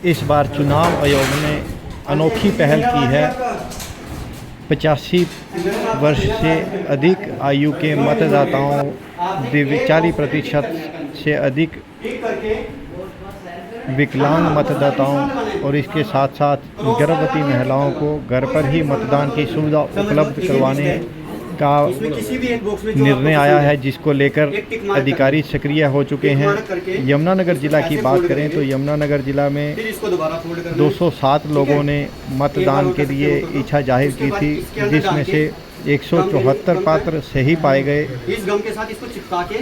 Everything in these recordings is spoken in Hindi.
इस बार चुनाव आयोग ने अनोखी पहल की है। 85 वर्ष से अधिक आयु के मतदाताओं, 40% से अधिक विकलांग मतदाताओं और इसके साथ साथ गर्भवती महिलाओं को घर पर ही मतदान की सुविधा उपलब्ध करवाने का निर्णय आया है, जिसको लेकर अधिकारी सक्रिय हो चुके हैं। यमुनानगर ज़िला की बात करें तो यमुनानगर ज़िला में 207 लोगों ने मतदान के लिए इच्छा जाहिर की थी, जिसमें से 174 पात्र सही पाए गए।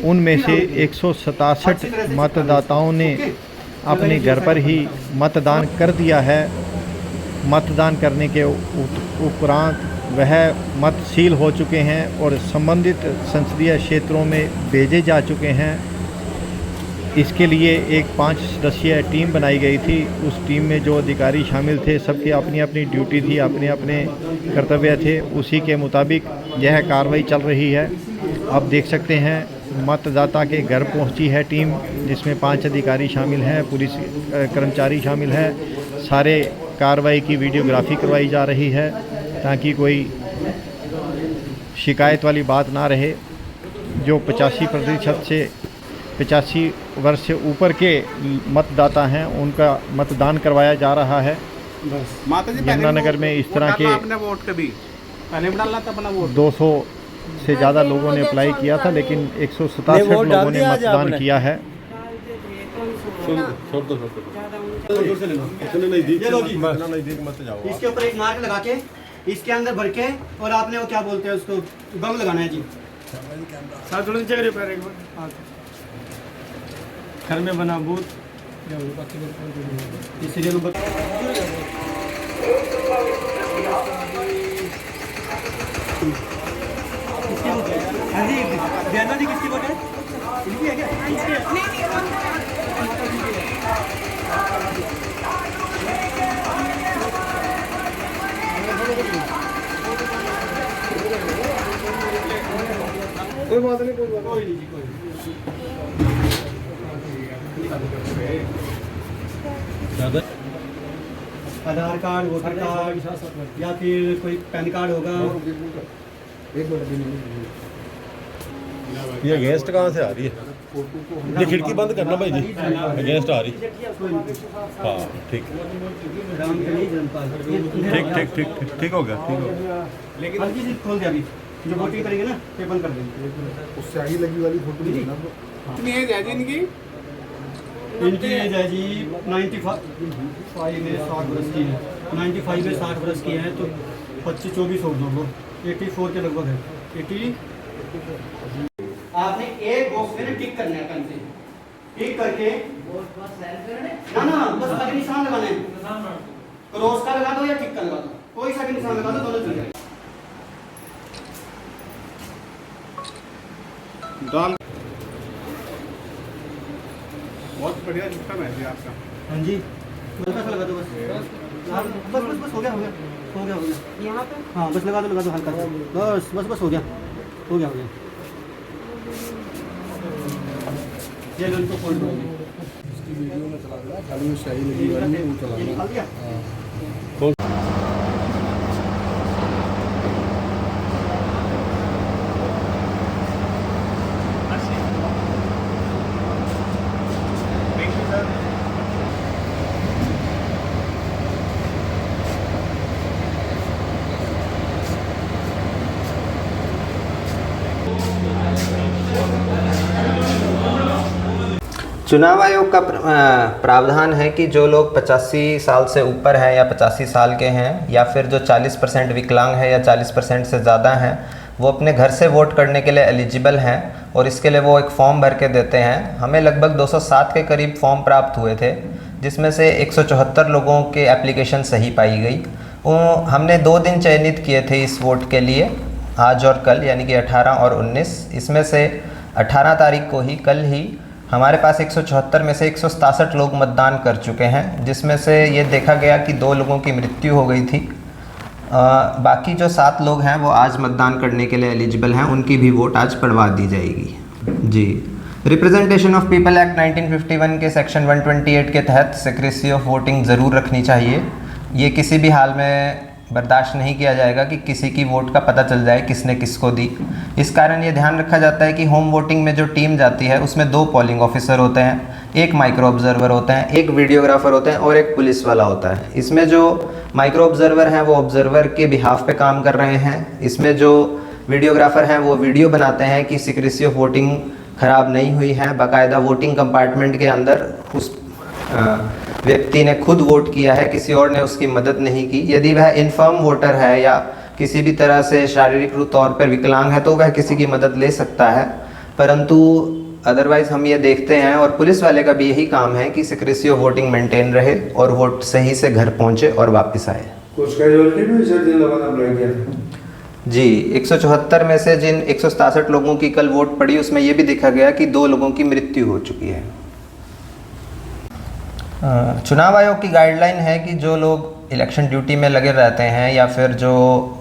उनमें से 167 मतदाताओं ने अपने घर पर ही मतदान कर दिया है। मतदान करने के उपरांत वह मतशील हो चुके हैं और संबंधित संसदीय क्षेत्रों में भेजे जा चुके हैं। इसके लिए एक 5 सदस्यीय टीम बनाई गई थी। उस टीम में जो अधिकारी शामिल थे, सबकी अपनी अपनी ड्यूटी थी, अपने अपने कर्तव्य थे। उसी के मुताबिक यह कार्रवाई चल रही है। आप देख सकते हैं मतदाता के घर पहुंची है टीम, जिसमें 5 अधिकारी शामिल हैं, पुलिस कर्मचारी शामिल हैं। सारे कार्रवाई की वीडियोग्राफी करवाई जा रही है ताकि कोई शिकायत वाली बात ना रहे। जो 85% से 85 वर्ष से ऊपर के मतदाता हैं, उनका मतदान करवाया जा रहा है। यमुनानगर में इस तरह के 200 से ज़्यादा लोगों ने अप्लाई किया था, लेकिन 167 लोगों ने मतदान किया है। इसके ऊपर एक मार्क लगा के इसके अंदर भर के और आपने वो क्या बोलते हैं उसको गम लगाना है जी। घर में बना बूथ सीरियल नंबर जी किसकी वोट है? इनकी है क्या? कोई बात नहीं, कोई नहीं, कोई आधार कार्ड, वोटर कार्ड या फिर कोई पैन कार्ड होगा। ये अगेंस्ट कहाँ से आ रही है? ये खिड़की बंद करना भाई जी, अगेंस्ट आ रही। हाँ ठीक ठीक ठीक ठीक ठीक ठीक हो गया, ठीक हो गया। लेकिन हल्की सी खोल दिया अभी, जो वोटिंग करेंगे ना ये बंद कर देंगे। उससे आगे लगी वाली फोटो कितनी एज है इनकी? इनकी एज है जी 95 में 60 वर्ष की है। 95 में 60 वर्ष की है तो 25-24 हो दोनों 84 के लगभग है। 80 आपने एक बॉक्स में टिक करना है, पेन से टिक करके ना बस आगे निशान लगाना है। क्रॉस का लगा दो या टिक का लगा दो, कोई सा भी निशान लगा दो, दोनों चल जाएगा। डाल बहुत बढ़िया सिस्टम है जी आपका। हाँ जी बस लगा दो, बस हो गया यहाँ पे। हाँ बस लगा दो हल्का सा, बस हो गया। ये लो इनको फोल्ड करो। इसकी वीडियो में चला दिया, खाली वो शाही लगी वाली है वो चला दिया। चुनाव आयोग का प्रावधान है कि जो लोग 85 साल से ऊपर हैं या 85 साल के हैं या फिर जो 40% विकलांग है या 40% से ज़्यादा हैं, वो अपने घर से वोट करने के लिए एलिजिबल हैं और इसके लिए वो एक फॉर्म भर के देते हैं। हमें लगभग 207 के करीब फॉर्म प्राप्त हुए थे, जिसमें से 174 लोगों के एप्लीकेशन सही पाई गई। हमने 2 दिन चयनित किए थे इस वोट के लिए, आज और कल, यानी कि 18 और 19। इसमें से 18 तारीख को ही, कल ही, हमारे पास 174 में से 167 लोग मतदान कर चुके हैं, जिसमें से ये देखा गया कि 2 लोगों की मृत्यु हो गई थी। बाकी जो 7 लोग हैं वो आज मतदान करने के लिए एलिजिबल हैं, उनकी भी वोट आज पड़वा दी जाएगी जी। रिप्रेजेंटेशन ऑफ पीपल एक्ट 1951 के सेक्शन 128 के तहत सेक्रेसी ऑफ वोटिंग ज़रूर रखनी चाहिए। ये किसी भी हाल में बर्दाश्त नहीं किया जाएगा कि किसी की वोट का पता चल जाए किसने किसको दी। इस कारण ये ध्यान रखा जाता है कि होम वोटिंग में जो टीम जाती है उसमें 2 पोलिंग ऑफिसर होते हैं, एक माइक्रो ऑब्जर्वर होते हैं, एक वीडियोग्राफर होते हैं और एक पुलिस वाला होता है। इसमें जो माइक्रो ऑब्जर्वर हैं वो ऑब्जर्वर के बिहाफ पे काम कर रहे हैं। इसमें जो वीडियोग्राफर हैं वो वीडियो बनाते हैं कि सिक्रेसी ऑफ वोटिंग ख़राब नहीं हुई है। बाकायदा वोटिंग कंपार्टमेंट के अंदर उस व्यक्ति ने खुद वोट किया है, किसी और ने उसकी मदद नहीं की। यदि वह इन्फर्म वोटर है या किसी भी तरह से शारीरिक रूप तौर पर विकलांग है तो वह किसी की मदद ले सकता है, परंतु अदरवाइज़ हम ये देखते हैं और पुलिस वाले का भी यही काम है कि सिक्रेसी ऑफ वोटिंग मेंटेन रहे और वोट सही से घर पहुंचे और वापस आए। कुछ कैजुअलिटी भी सर जिन लोगों ने अप्लाई किया जी, 174 में से जिन 167 लोगों की कल वोट पड़ी उसमें ये भी देखा गया कि 2 लोगों की मृत्यु हो चुकी है। चुनाव आयोग की गाइडलाइन है कि जो लोग इलेक्शन ड्यूटी में लगे रहते हैं या फिर जो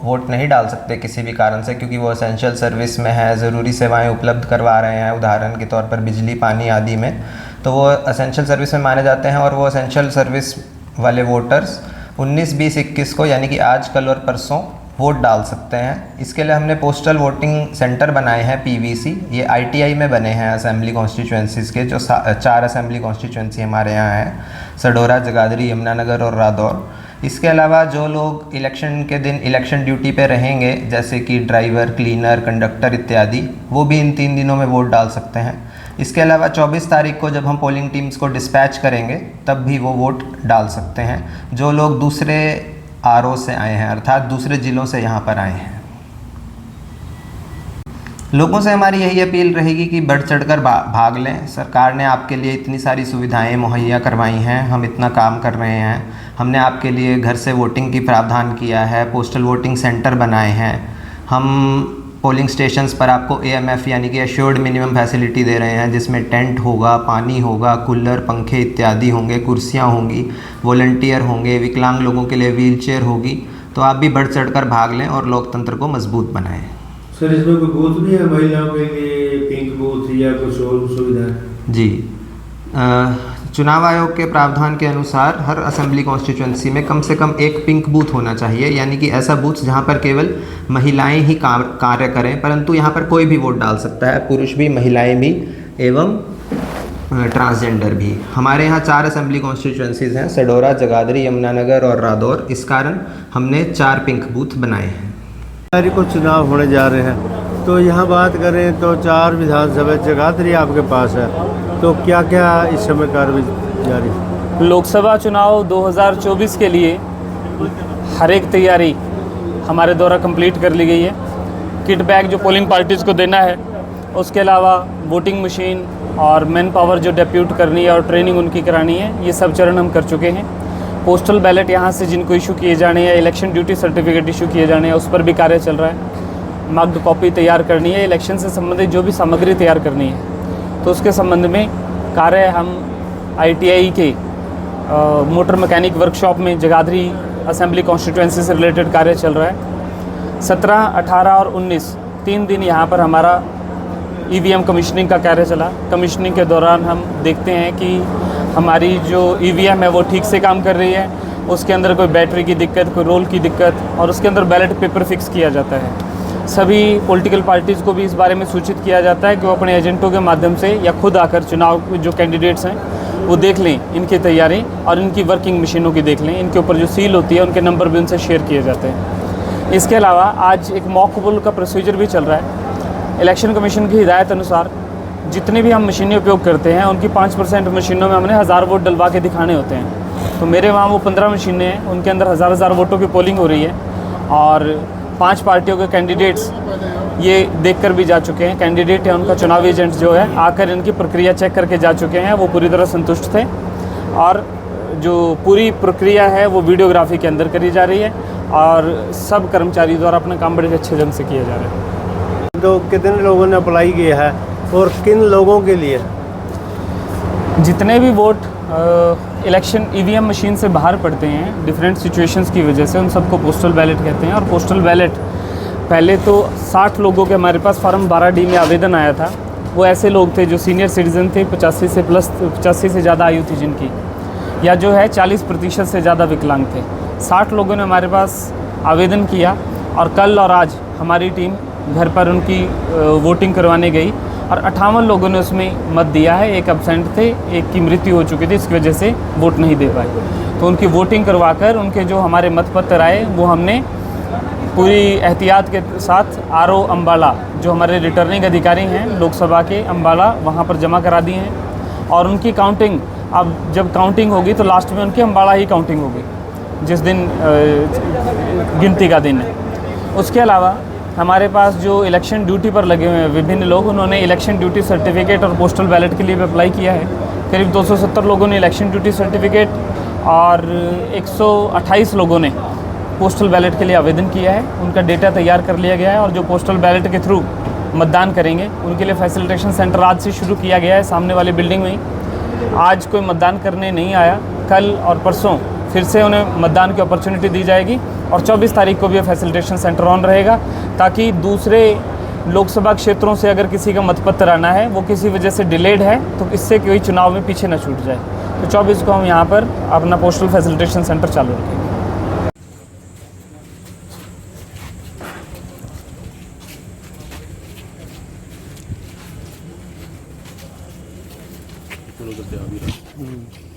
वोट नहीं डाल सकते किसी भी कारण से क्योंकि वो एसेंशियल सर्विस में है, ज़रूरी सेवाएं उपलब्ध करवा रहे हैं, उदाहरण के तौर पर बिजली पानी आदि में, तो वो एसेंशियल सर्विस में माने जाते हैं और वो एसेंशियल सर्विस वाले वोटर्स 19, 20, 21 को यानी कि आज, कल और परसों वोट डाल सकते हैं। इसके लिए हमने पोस्टल वोटिंग सेंटर बनाए हैं PVC। ये ITI में बने हैं असेंबली कॉन्स्टिट्यूंसीज़ के, जो 4 असेंबली कॉन्स्टिट्यूंसी हमारे यहाँ हैं, सडोरा, जगाधरी, यमुनानगर और रादौर। इसके अलावा जो लोग इलेक्शन के दिन इलेक्शन ड्यूटी पे रहेंगे जैसे कि ड्राइवर, क्लीनर, कंडक्टर इत्यादि, वो भी इन 3 दिनों में वोट डाल सकते हैं। इसके अलावा 24 तारीख को जब हम पोलिंग टीम्स को डिस्पैच करेंगे तब भी वो वोट डाल सकते हैं जो लोग दूसरे RO से आए हैं, अर्थात दूसरे ज़िलों से यहाँ पर आए हैं। लोगों से हमारी यही अपील रहेगी कि बढ़ चढ़कर भाग लें। सरकार ने आपके लिए इतनी सारी सुविधाएं मुहैया करवाई हैं, हम इतना काम कर रहे हैं, हमने आपके लिए घर से वोटिंग की प्रावधान किया है, पोस्टल वोटिंग सेंटर बनाए हैं, हम पोलिंग स्टेशंस पर आपको AMF यानी कि एश्योर्ड मिनिमम फैसिलिटी दे रहे हैं जिसमें टेंट होगा, पानी होगा, कूलर, पंखे इत्यादि होंगे, कुर्सियाँ होंगी, वॉलंटियर होंगे, विकलांग लोगों के लिए व्हीलचेयर होगी। तो आप भी बढ़ चढ़कर भाग लें और लोकतंत्र को मजबूत बनाएं। सर इसमें कोई बूथ भी है महिलाओं के लिए, पिंक बूथ या कुछ और सुविधा? जी, चुनाव आयोग के प्रावधान के अनुसार हर असेंबली कॉन्स्टिट्यूंसी में कम से कम एक पिंक बूथ होना चाहिए, यानी कि ऐसा बूथ जहां पर केवल महिलाएं ही कार्य करें, परंतु यहां पर कोई भी वोट डाल सकता है, पुरुष भी, महिलाएं भी एवं ट्रांसजेंडर भी। हमारे यहाँ 4 असेंबली कॉन्स्टिट्यूंसीज़ हैं, सडोरा, जगाधरी, यमुनानगर और रादौर। इस कारण हमने 4 पिंक बूथ बनाए हैं। तारीख को चुनाव होने जा रहे हैं तो यहाँ बात करें तो 4 विधानसभा जगाधरी आपके पास है, तो क्या क्या इस समय कार्रवाई जारी है? लोकसभा चुनाव 2024 के लिए हर एक तैयारी हमारे द्वारा कंप्लीट कर ली गई है। किट बैग जो पोलिंग पार्टीज़ को देना है, उसके अलावा वोटिंग मशीन और मैन पावर जो डेप्यूट करनी है और ट्रेनिंग उनकी करानी है, ये सब चरण हम कर चुके हैं। पोस्टल बैलेट यहाँ से जिनको इशू किए जाने हैं, इलेक्शन ड्यूटी सर्टिफिकेट इशू किए जाने हैं, उस पर भी कार्य चल रहा है। मग्ड कॉपी तैयार करनी है, इलेक्शन से संबंधित जो भी सामग्री तैयार करनी है तो उसके संबंध में कार्य हम ITI के मोटर मैकेनिक वर्कशॉप में जगाधरी असेंबली कॉन्स्टिट्यूंसी से रिलेटेड कार्य चल रहा है। 17, 18 और 19 3 दिन यहाँ पर हमारा EVM कमीशनिंग का कार्य चला। कमीशनिंग के दौरान हम देखते हैं कि हमारी जो EVM है वो ठीक से काम कर रही है, उसके अंदर कोई बैटरी की दिक्कत, कोई रोल की दिक्कत, और उसके अंदर बैलेट पेपर फिक्स किया जाता है। सभी पॉलिटिकल पार्टीज़ को भी इस बारे में सूचित किया जाता है कि वो अपने एजेंटों के माध्यम से या खुद आकर चुनाव जो कैंडिडेट्स हैं वो देख लें इनकी तैयारी और इनकी वर्किंग मशीनों की देख लें, इनके ऊपर जो सील होती है उनके नंबर भी उनसे शेयर किए जाते हैं। इसके अलावा आज एक मॉक पोल का प्रोसीजर भी चल रहा है। इलेक्शन कमीशन की हिदायत अनुसार जितने भी हम मशीनें उपयोग करते हैं उनकी 5% मशीनों में हमने 1000 वोट डलवा के दिखाने होते हैं। तो मेरे वहाँ वो 15 मशीनें हैं, उनके अंदर 1000 वोटों की पोलिंग हो रही है और 5 पार्टियों के कैंडिडेट्स ये देखकर भी जा चुके हैं। कैंडिडेट या उनका चुनावी एजेंट जो है आकर इनकी प्रक्रिया चेक करके जा चुके हैं, वो पूरी तरह संतुष्ट थे और जो पूरी प्रक्रिया है वो वीडियोग्राफी के अंदर करी जा रही है और सब कर्मचारी द्वारा अपना काम बड़े अच्छे ढंग से किया जा रहा है। तो कितने लोगों ने अप्लाई किया है और किन लोगों के लिए? जितने भी वोट इलेक्शन EVM मशीन से बाहर पड़ते हैं डिफरेंट सिचुएशंस की वजह से, उन सबको पोस्टल बैलेट कहते हैं। और पोस्टल बैलेट पहले तो 60 लोगों के हमारे पास फॉर्म 12D में आवेदन आया था, वो ऐसे लोग थे जो सीनियर सिटीज़न थे, 85 से ज़्यादा आयु थी जिनकी, या जो है 40% से ज़्यादा विकलांग थे। 60 लोगों ने हमारे पास आवेदन किया और कल और आज हमारी टीम घर पर उनकी वोटिंग करवाने गई और 58 लोगों ने उसमें मत दिया है। एक एब्सेंट थे, एक की मृत्यु हो चुकी थी, इसकी वजह से वोट नहीं दे पाए। तो उनकी वोटिंग करवाकर उनके जो हमारे मतपत्र आए वो हमने पूरी एहतियात के साथ आरओ अम्बाला, जो हमारे रिटर्निंग अधिकारी हैं लोकसभा के अम्बाला, वहाँ पर जमा करा दिए हैं। और उनकी काउंटिंग, अब जब काउंटिंग होगी तो लास्ट में उनकी अम्बाला ही काउंटिंग होगी, जिस दिन गिनती का दिन है। उसके अलावा हमारे पास जो इलेक्शन ड्यूटी पर लगे हुए हैं विभिन्न लोग, उन्होंने इलेक्शन ड्यूटी सर्टिफिकेट और पोस्टल बैलेट के लिए भी अप्लाई किया है। करीब 270 लोगों ने इलेक्शन ड्यूटी सर्टिफिकेट और 128 लोगों ने पोस्टल बैलेट के लिए आवेदन किया है। उनका डेटा तैयार कर लिया गया है और जो पोस्टल बैलेट के थ्रू मतदान करेंगे उनके लिए फैसिलिटेशन सेंटर आज से शुरू किया गया है सामने वाली बिल्डिंग में ही। आज कोई मतदान करने नहीं आया, कल और परसों फिर से उन्हें मतदान की अपॉर्चुनिटी दी जाएगी और 24 तारीख को भी ये फैसिलिटेशन सेंटर ऑन रहेगा, ताकि दूसरे लोकसभा क्षेत्रों से अगर किसी का मतपत्र आना है, वो किसी वजह से डिलेड है, तो इससे कोई चुनाव में पीछे न छूट जाए। तो 24 को हम यहाँ पर अपना पोस्टल फैसिलिटेशन सेंटर चालू रखेंगे। चलो करते हैं अभी।